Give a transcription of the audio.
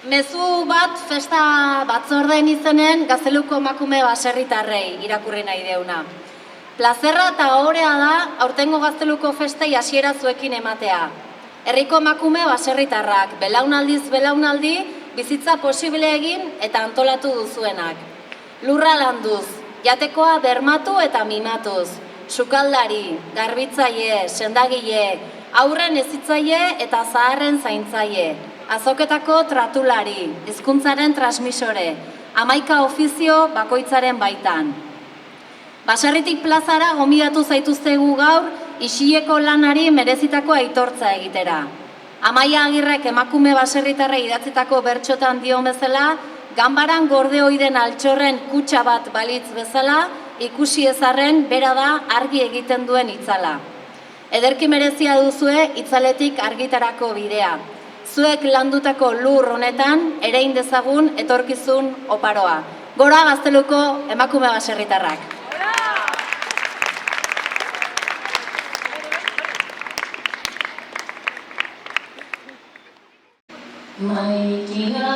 Mezu bat festa batzordeen izenen Gazteluko emakume baserritarrei irakurri nahi deuna. Plazerra eta ohorea da aurtengo Gazteluko festei hasiera zuekin ematea. Herriko emakume baserritarrak, belaunaldiz belaunaldi, bizitza posible egin eta antolatu duzuenak. Lurra landuz, jatekoa bermatu eta mimatuz, sukaldari, garbitzaile, sendagile, haurren hezitzaile eta zaharren zaintzaile, azoketako tratulari, hizkuntzaren transmisore, 11 ofizio bakoitzaren baitan. Baserritik plazara gonbidatu zaituztegu gaur isileko lanari merezitako aitortza egitera. Amaia Agirrek emakume baserritarrei idatzitako bertxotan dion bezala, ganbaran gorde oiden altxorren kutxa bat balitz bezala, ikusi ezarren bera da argi egiten duen itzala. Ederki merezia duzue itzaletik argitarako bidea. Zuek landutako lur honetan erein dezagun etorkizun oparoa. Gora Gazteluko emakume baserritarrak! Maikina